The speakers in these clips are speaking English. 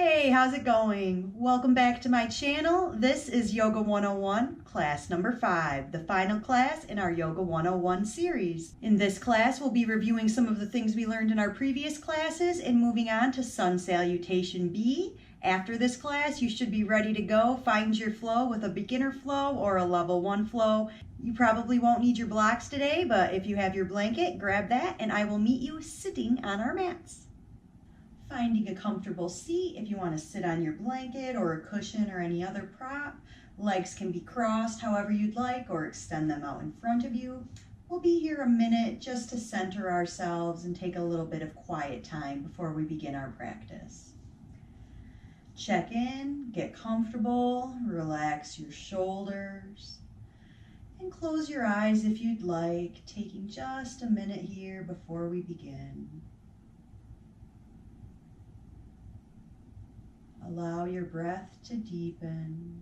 Hey, how's it going? Welcome back to my channel. This is Yoga 101, class number 5, the final class in our Yoga 101 series. In this class, we'll be reviewing some of the things we learned in our previous classes and moving on to Sun Salutation B. After this class, you should be ready to go. Find your flow with a beginner flow or a level 1 flow. You probably won't need your blocks today, but if you have your blanket, grab that and I will meet you sitting on our mats. Finding a comfortable seat. If you want to sit on your blanket or a cushion or any other prop, legs can be crossed however you'd like or extend them out in front of you. We'll be here a minute just to center ourselves and take a little bit of quiet time before we begin our practice. Check in, get comfortable, relax your shoulders, and close your eyes if you'd like, taking just a minute here before we begin. Allow your breath to deepen.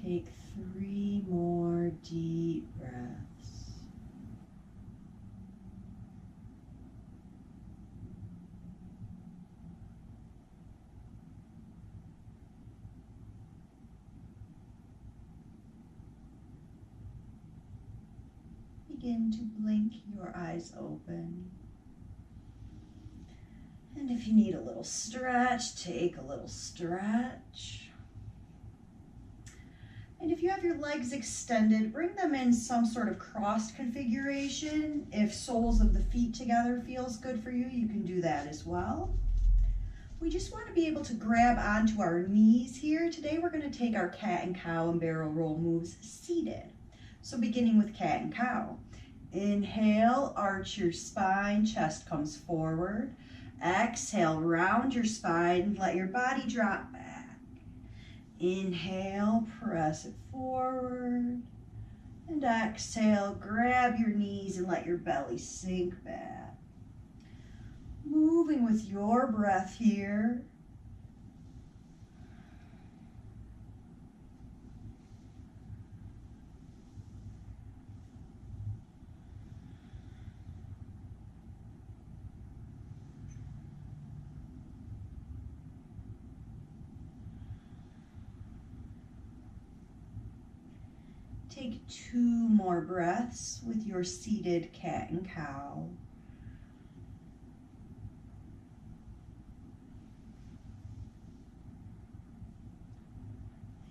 Take 3 more deep breaths. Begin to blink your eyes open. And if you need a little stretch, take a little stretch. And if you have your legs extended, bring them in some sort of crossed configuration. If soles of the feet together feels good for you, you can do that as well. We just want to be able to grab onto our knees here. Today we're going to take our cat and cow and barrel roll moves seated. So beginning with cat and cow. Inhale, arch your spine, chest comes forward. Exhale, round your spine, let your body drop back. Inhale, press it forward. And exhale, grab your knees and let your belly sink back. Moving with your breath here. Take 2 more breaths with your seated cat and cow.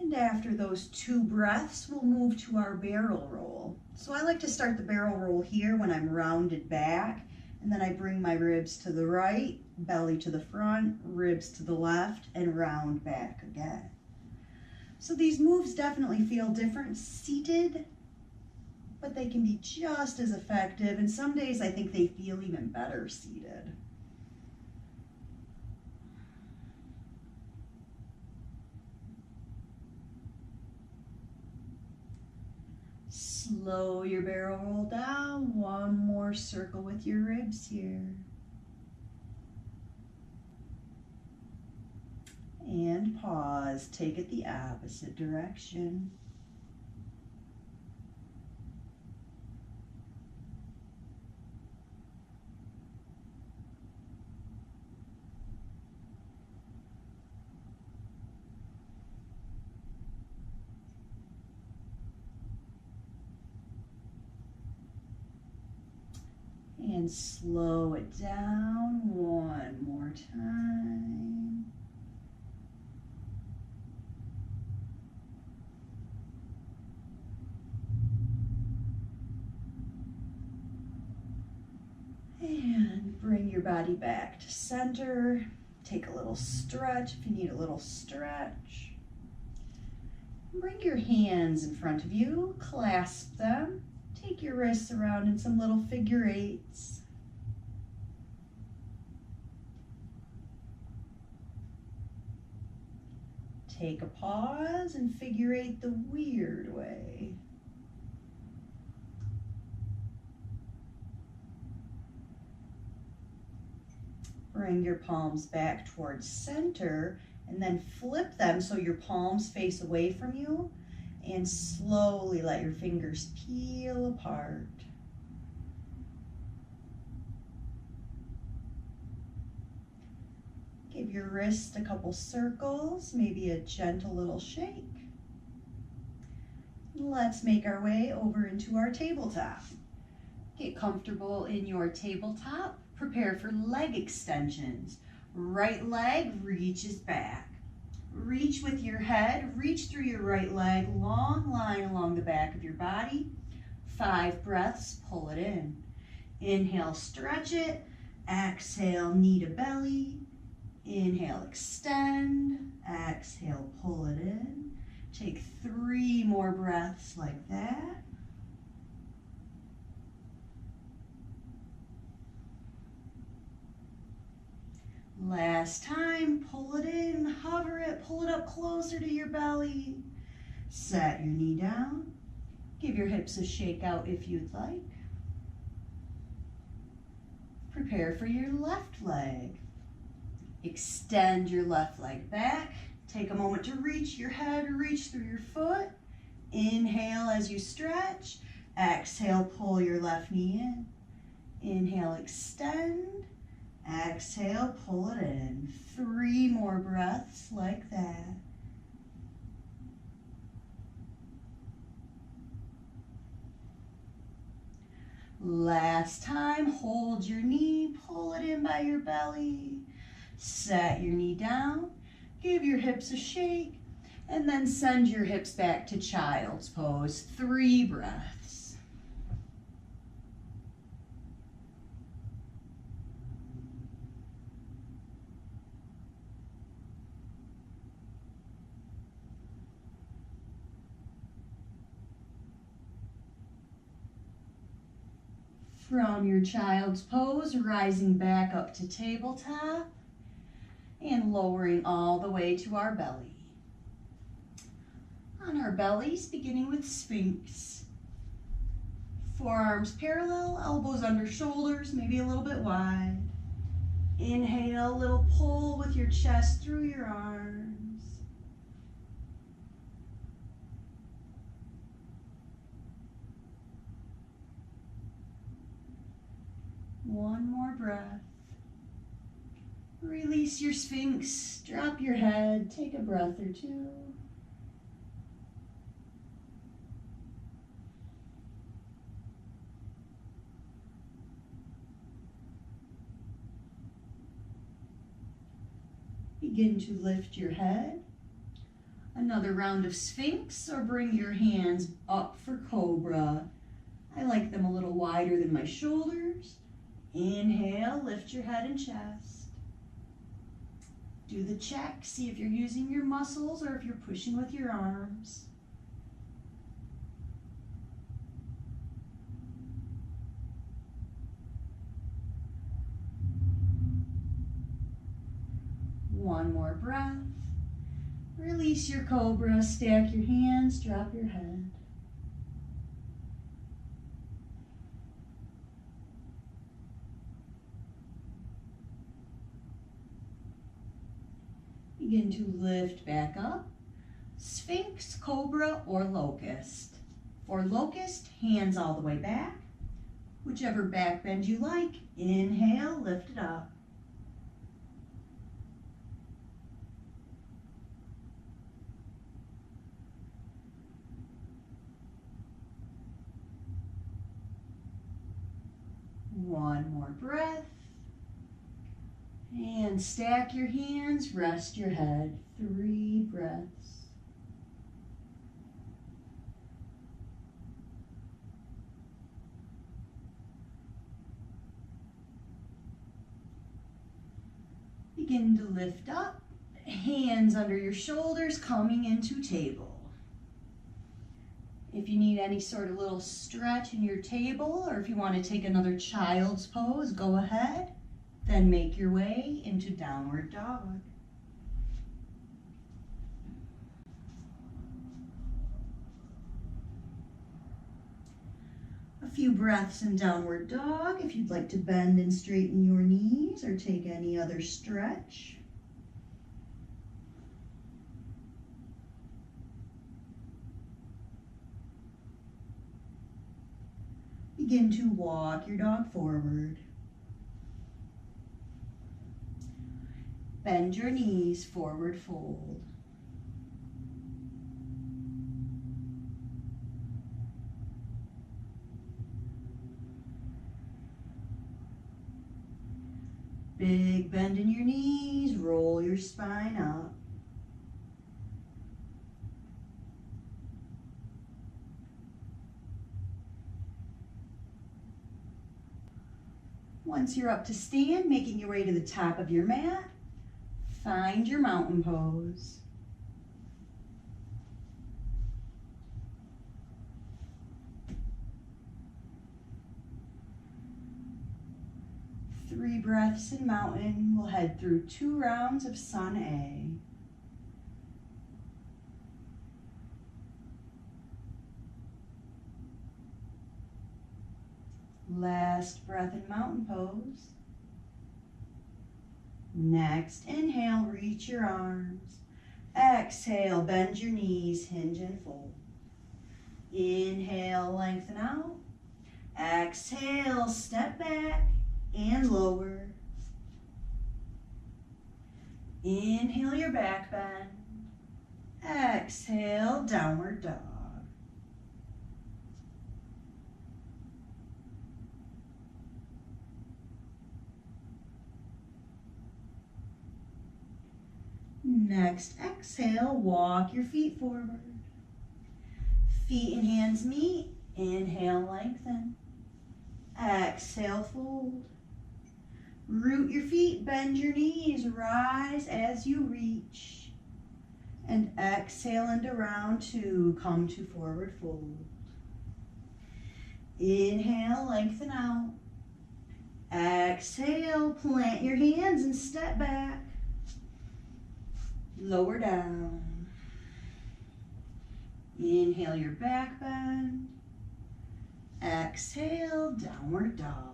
And after those 2 breaths, we'll move to our barrel roll. So I like to start the barrel roll here when I'm rounded back, and then I bring my ribs to the right, belly to the front, ribs to the left, and round back again. So these moves definitely feel different seated, but they can be just as effective. And some days I think they feel even better seated. Slow your barrel roll down. 1 more circle with your ribs here. And pause, take it the opposite direction. And slow it down 1 more time. your body back to center. Take a little stretch if you need a little stretch. Bring your hands in front of you, clasp them. Take your wrists around in some little figure eights. Take a pause and figure eight the weird way. Bring your palms back towards center and then flip them so your palms face away from you and slowly let your fingers peel apart. Give your wrist a couple circles, maybe a gentle little shake. Let's make our way over into our tabletop. Get comfortable in your tabletop. Prepare for leg extensions. Right leg reaches back. Reach with your head, reach through your right leg, long line along the back of your body. 5 breaths, pull it in. Inhale, stretch it. Exhale, knee to belly. Inhale, extend. Exhale, pull it in. Take 3 more breaths like that. Last time, pull it in, hover it, pull it up closer to your belly. Set your knee down. Give your hips a shake out if you'd like. Prepare for your left leg. Extend your left leg back. Take a moment to reach your head, reach through your foot. Inhale as you stretch. Exhale, pull your left knee in. Inhale, extend. Exhale, pull it in. 3 more breaths like that. Last time, hold your knee, pull it in by your belly. Set your knee down, give your hips a shake, and then send your hips back to child's pose. 3 breaths. From your child's pose, rising back up to tabletop and lowering all the way to our belly. On our bellies, beginning with Sphinx. Forearms parallel, elbows under shoulders, maybe a little bit wide. Inhale, little pull with your chest through your arms. One more breath. Release your Sphinx, drop your head, take a breath or 2. Begin to lift your head. Another round of Sphinx, or bring your hands up for Cobra. I like them a little wider than my shoulders. Inhale, lift your head and chest. Do the check, see if you're using your muscles or if you're pushing with your arms. One more breath. Release your Cobra, stack your hands, drop your head. Begin to lift back up. Sphinx, Cobra, or Locust. For Locust, hands all the way back. Whichever back bend you like. Inhale, lift it up. One more breath. And stack your hands, rest your head. 3 breaths. Begin to lift up, hands under your shoulders, coming into table. If you need any sort of little stretch in your table, or if you want to take another child's pose, go ahead. Then make your way into downward dog. A few breaths in downward dog. If you'd like to bend and straighten your knees or take any other stretch. Begin to walk your dog forward. Bend your knees, forward fold. Big bend in your knees, roll your spine up. Once you're up to stand, making your way to the top of your mat, find your mountain pose. Three breaths in mountain. We'll head through 2 rounds of Sun A. Last breath in mountain pose. Next inhale, reach your arms. Exhale, bend your knees, hinge and fold. Inhale, lengthen out. Exhale, step back and lower. Inhale your back bend. Exhale, downward dog. Next, exhale, walk your feet forward. Feet and hands meet. Inhale, lengthen. Exhale, fold. Root your feet, bend your knees, rise as you reach. And exhale into round 2, come to forward fold. Inhale, lengthen out. Exhale, plant your hands and step back. Lower down. Inhale your back bend. Exhale, downward dog.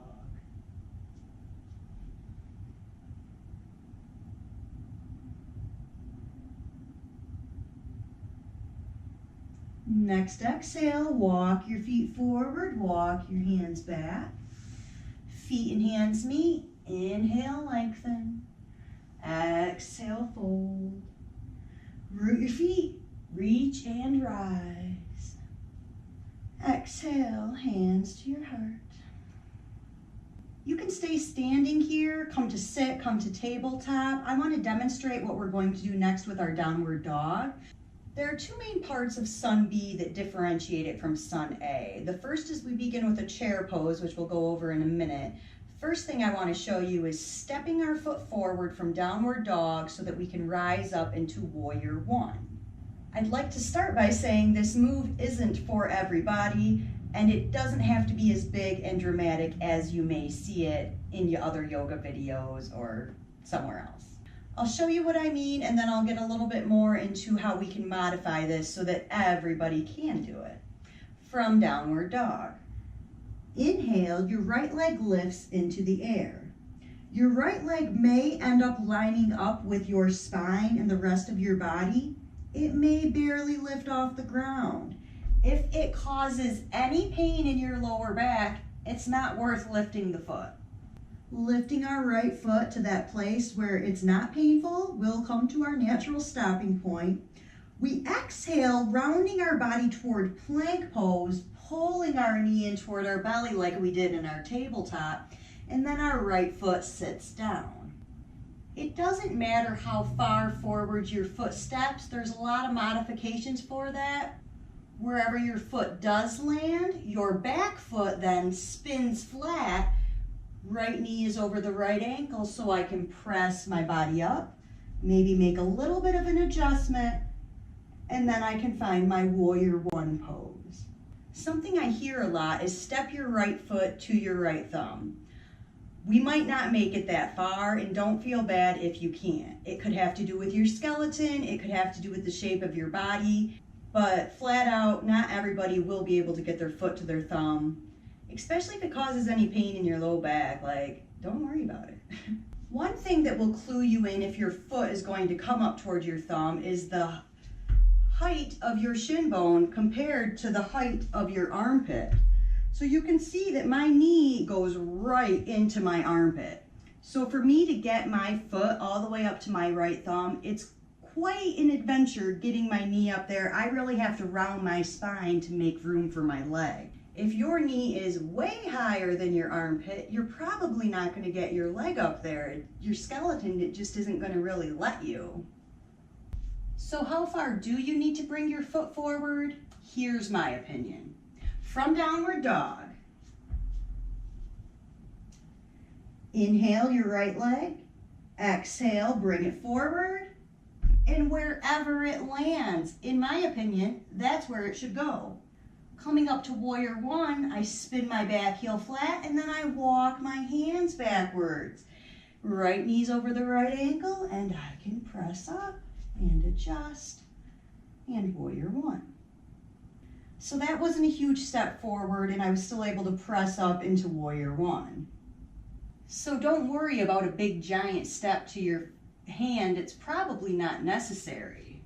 Next exhale, walk your feet forward, walk your hands back. Feet and hands meet. Inhale, lengthen. Exhale, fold. Root your feet, reach and rise. Exhale, hands to your heart. You can stay standing here, come to sit, come to tabletop. I want to demonstrate what we're going to do next with our downward dog. There are 2 main parts of Sun B that differentiate it from Sun A. The first is we begin with a chair pose, which we'll go over in a minute. First thing I want to show you is stepping our foot forward from downward dog so that we can rise up into warrior 1. I'd like to start by saying this move isn't for everybody, and it doesn't have to be as big and dramatic as you may see it in your other yoga videos or somewhere else. I'll show you what I mean, and then I'll get a little bit more into how we can modify this so that everybody can do it. From downward dog. Inhale, your right leg lifts into the air. Your right leg may end up lining up with your spine and the rest of your body. It may barely lift off the ground. If it causes any pain in your lower back, it's not worth lifting the foot. Lifting our right foot to that place where it's not painful, we'll come to our natural stopping point. We exhale, rounding our body toward plank pose, pulling our knee in toward our belly like we did in our tabletop, and then our right foot sits down. It doesn't matter how far forward your foot steps, there's a lot of modifications for that. Wherever your foot does land, your back foot then spins flat, Right knee is over the right ankle so I can press my body up, maybe make a little bit of an adjustment, and then I can find my warrior one pose. Something I hear a lot is step your right foot to your right thumb. We might not make it that far, and don't feel bad if you can't. It could have to do with your skeleton, it could have to do with the shape of your body, but flat out, not everybody will be able to get their foot to their thumb, especially if it causes any pain in your low back. Like, don't worry about it. One thing that will clue you in if your foot is going to come up towards your thumb is the height of your shin bone compared to the height of your armpit. So you can see that my knee goes right into my armpit. So for me to get my foot all the way up to my right thumb, it's quite an adventure getting my knee up there. I really have to round my spine to make room for my leg. If your knee is way higher than your armpit, you're probably not going to get your leg up there. Your skeleton, it just isn't going to really let you. So how far do you need to bring your foot forward? Here's my opinion. From downward dog, inhale your right leg, exhale, bring it forward, and wherever it lands, in my opinion, that's where it should go. Coming up to warrior one, I spin my back heel flat, and then I walk my hands backwards. Right knee's over the right ankle, and I can press up and adjust, and warrior one. So that wasn't a huge step forward, and I was still able to press up into warrior one. So don't worry about a big giant step to your hand. It's probably not necessary.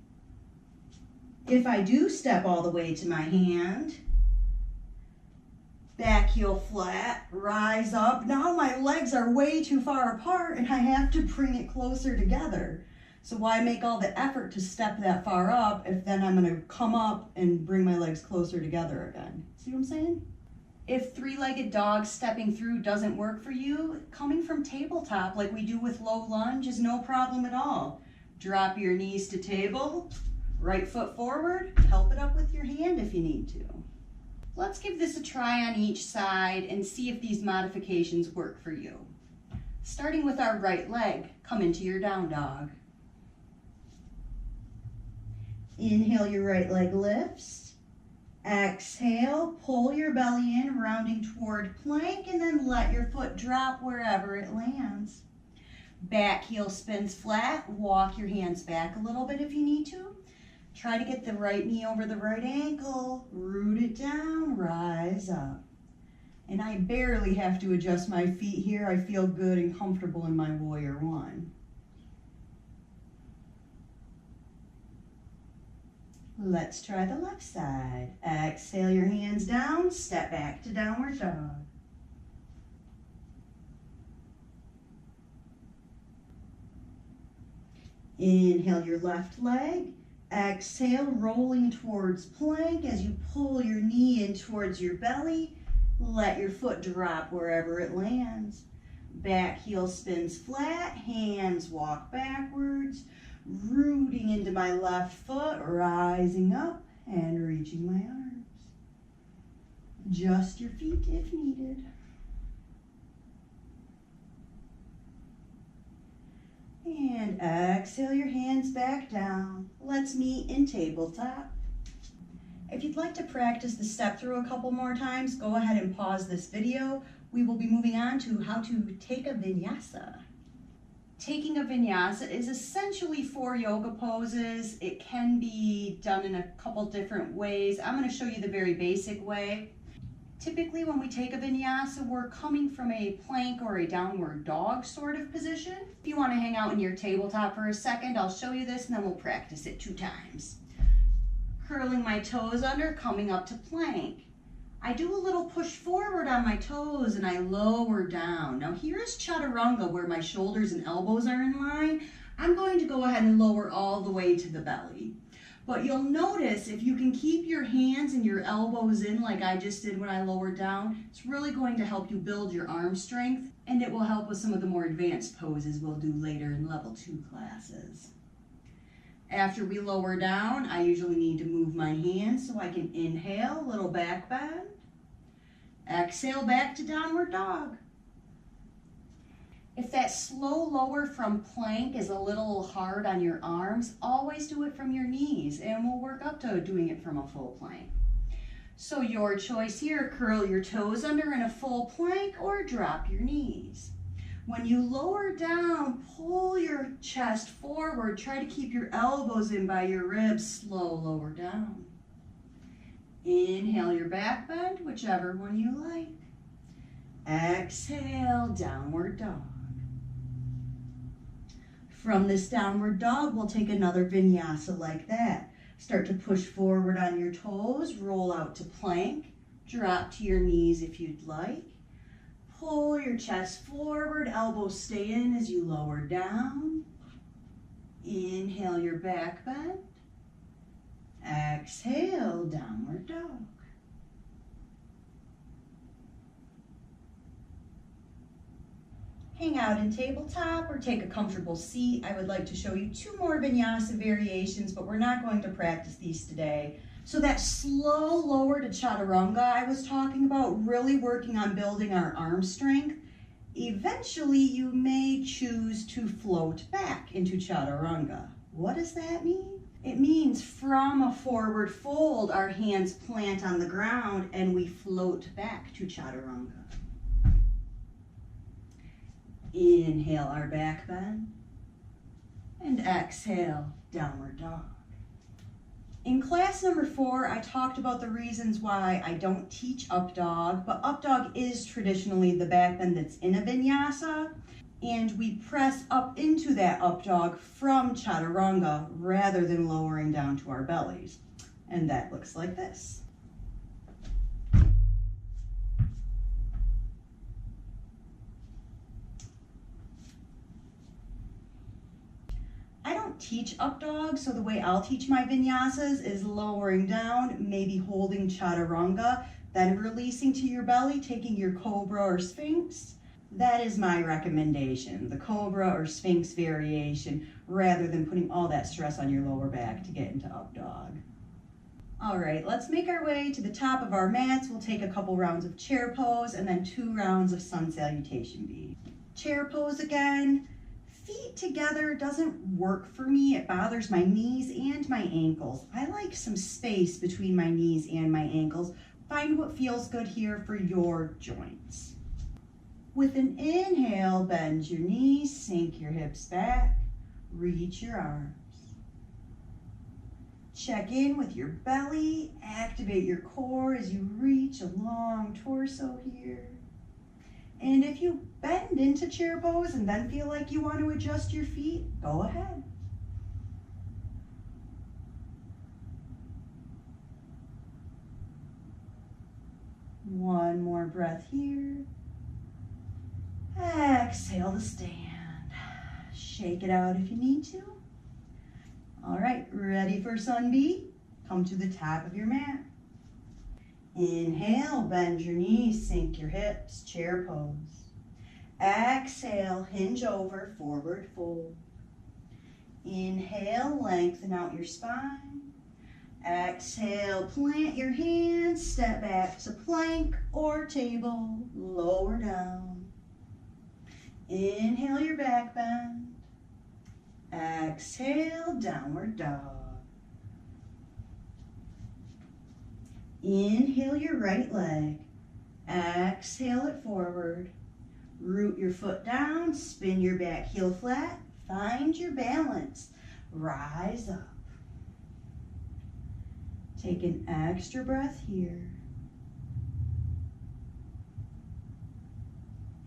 If I do step all the way to my hand, back heel flat, rise up. Now my legs are way too far apart and I have to bring it closer together. So why make all the effort to step that far up if then I'm going to come up and bring my legs closer together again? See what I'm saying? If three-legged dog stepping through doesn't work for you, coming from tabletop like we do with low lunge is no problem at all. Drop your knees to table, right foot forward, help it up with your hand if you need to. Let's give this a try on each side and see if these modifications work for you. Starting with our right leg, come into your down dog. Inhale, your right leg lifts. Exhale, pull your belly in, rounding toward plank, and then let your foot drop wherever it lands. Back heel spins flat, walk your hands back a little bit if you need to. Try to get the right knee over the right ankle, root it down, rise up. And I barely have to adjust my feet here. I feel good and comfortable in my warrior one. Let's try the left side. Exhale your hands down, step back to downward dog. Inhale your left leg. Exhale, rolling towards plank as you pull your knee in towards your belly. Let your foot drop wherever it lands. Back heel spins flat, hands walk backwards, rooting into my left foot, rising up and reaching my arms. Adjust your feet if needed. And exhale your hands back down. Let's meet in tabletop. If you'd like to practice the step through a couple more times, go ahead and pause this video. We will be moving on to how to take a vinyasa. Taking a vinyasa is essentially 4 yoga poses. It can be done in a couple different ways. I'm going to show you the very basic way. Typically when we take a vinyasa, we're coming from a plank or a downward dog sort of position. If you want to hang out in your tabletop for a second, I'll show you this and then we'll practice it 2 times. Curling my toes under, coming up to plank. I do a little push forward on my toes and I lower down. Now here's chaturanga where my shoulders and elbows are in line. I'm going to go ahead and lower all the way to the belly. But you'll notice if you can keep your hands and your elbows in like I just did when I lowered down, it's really going to help you build your arm strength, and it will help with some of the more advanced poses we'll do later in level 2 classes. After we lower down, I usually need to move my hands so I can inhale, a little back bend. Exhale back to downward dog. If that slow lower from plank is a little hard on your arms, always do it from your knees and we'll work up to doing it from a full plank. So your choice here, curl your toes under in a full plank or drop your knees. When you lower down, pull your chest forward. Try to keep your elbows in by your ribs. Slow lower down. Inhale your back bend, whichever one you like. Exhale, downward dog. From this downward dog, we'll take another vinyasa like that. Start to push forward on your toes, roll out to plank, drop to your knees if you'd like. Pull your chest forward, elbows stay in as you lower down. Inhale your back bend. Exhale, downward dog. Hang out in tabletop or take a comfortable seat. I would like to show you 2 more vinyasa variations, but we're not going to practice these today. So that slow lower to chaturanga I was talking about, really working on building our arm strength. Eventually you may choose to float back into chaturanga. What does that mean? It means from a forward fold, our hands plant on the ground and we float back to chaturanga. Inhale our back bend and exhale, downward dog. In class number 4, I talked about the reasons why I don't teach up dog, but up dog is traditionally the back bend that's in a vinyasa, and we press up into that up dog from chaturanga rather than lowering down to our bellies. And that looks like this. I don't teach up dog, so the way I'll teach my vinyasas is lowering down, maybe holding chaturanga, then releasing to your belly, taking your cobra or sphinx. That is my recommendation, the cobra or sphinx variation, rather than putting all that stress on your lower back to get into up dog. All right, let's make our way to the top of our mats. We'll take a couple rounds of chair pose and then 2 rounds of Sun Salutation B. Chair pose again. Feet together doesn't work for me. It bothers my knees and my ankles. I like some space between my knees and my ankles. Find what feels good here for your joints. With an inhale, bend your knees, sink your hips back, reach your arms. Check in with your belly, activate your core as you reach a long torso here. And if you bend into chair pose and then feel like you want to adjust your feet, go ahead. One more breath here. Exhale to stand. Shake it out if you need to. All right, ready for Sun B? Come to the top of your mat. Inhale, bend your knees, sink your hips, chair pose. Exhale, hinge over, forward fold. Inhale, lengthen out your spine. Exhale, plant your hands, step back to plank or table, lower down. Inhale your back bend. Exhale, downward dog. Inhale your right leg. Exhale it forward. Root your foot down, spin your back heel flat. Find your balance. Rise up. Take an extra breath here.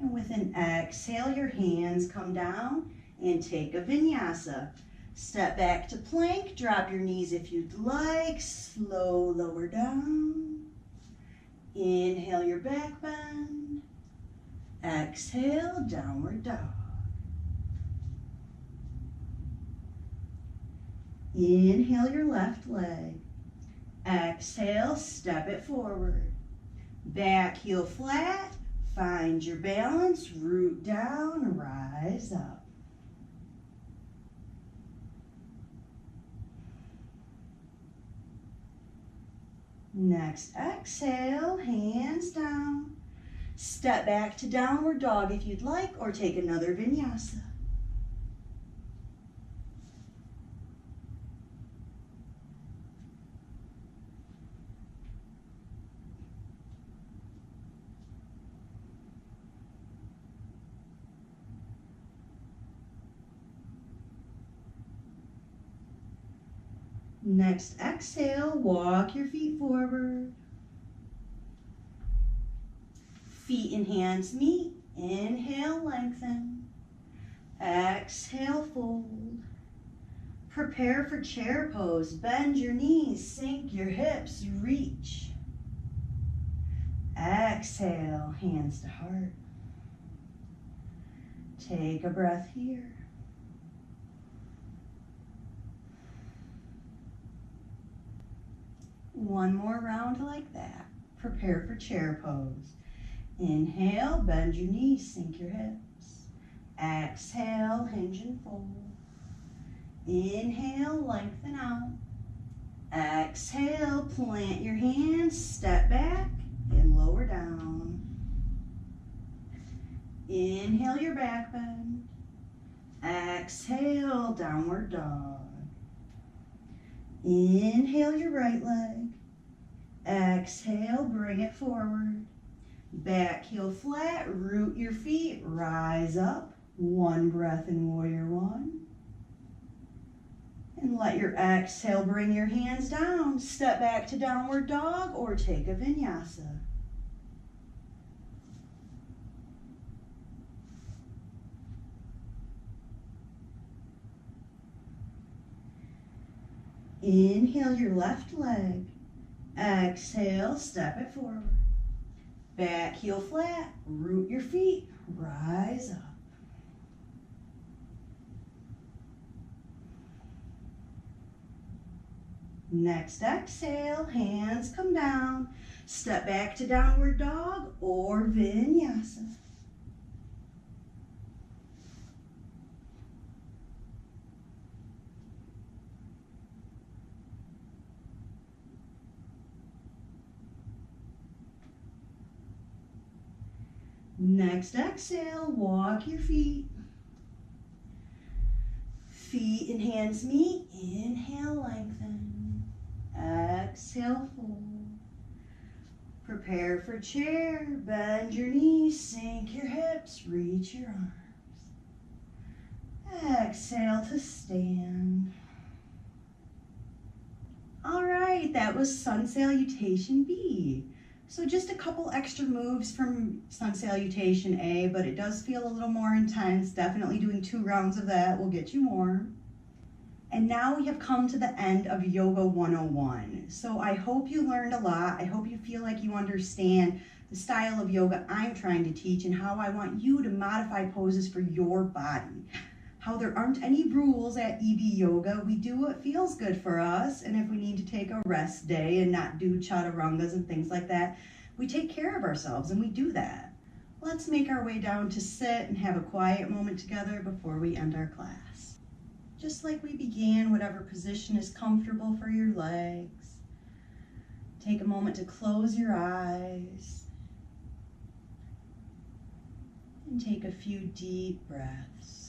And with an exhale, your hands come down and take a vinyasa. Step back to plank, drop your knees if you'd like, slow lower down. Inhale your back bend. Exhale, downward dog. Inhale your left leg. Exhale, step it forward. Back heel flat, find your balance, root down, rise up. Next exhale, hands down. Step back to downward dog if you'd like, or take another vinyasa. Next exhale, walk your feet forward. Feet and hands meet. Inhale, lengthen. Exhale, fold. Prepare for chair pose. Bend your knees, sink your hips, reach. Exhale, hands to heart. Take a breath here. One more round like that. Prepare for chair pose. Inhale, bend your knees, sink your hips. Exhale, hinge and fold. Inhale, lengthen out. Exhale, plant your hands, step back and lower down. Inhale your back bend. Exhale, downward dog. Inhale your right leg. Exhale, bring it forward. Back heel flat, root your feet, rise up. One breath in warrior one. And let your exhale bring your hands down. Step back to downward dog or take a vinyasa. Inhale your left leg. Exhale, step it forward. Back heel flat, root your feet, rise up. Next exhale, hands come down. Step back to downward dog or vinyasa. Next exhale, walk your feet. Feet and hands meet. Inhale, lengthen. Exhale, fold. Prepare for chair. Bend your knees, sink your hips, reach your arms. Exhale to stand. All right, that was Sun Salutation B. So just a couple extra moves from Sun Salutation A, but it does feel a little more intense. Definitely doing 2 rounds of that will get you warm. And now we have come to the end of Yoga 101. So I hope you learned a lot. I hope you feel like you understand the style of yoga I'm trying to teach and how I want you to modify poses for your body. How there aren't any rules at EB Yoga. We do what feels good for us, and if we need to take a rest day and not do chaturangas and things like that, we take care of ourselves and we do that. Let's make our way down to sit and have a quiet moment together before we end our class. Just like we began, whatever position is comfortable for your legs. Take a moment to close your eyes and take a few deep breaths.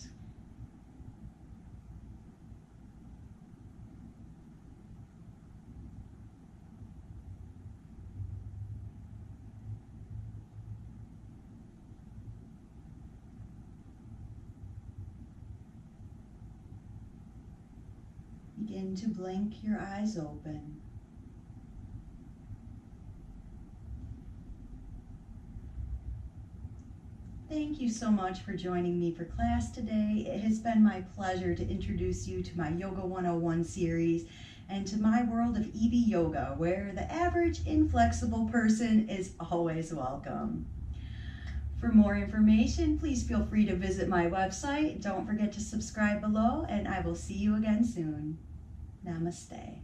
Begin to blink your eyes open. Thank you so much for joining me for class today. It has been my pleasure to introduce you to my Yoga 101 series and to my world of EB Yoga, where the average inflexible person is always welcome. For more information, please feel free to visit my website. Don't forget to subscribe below, and I will see you again soon. Namaste.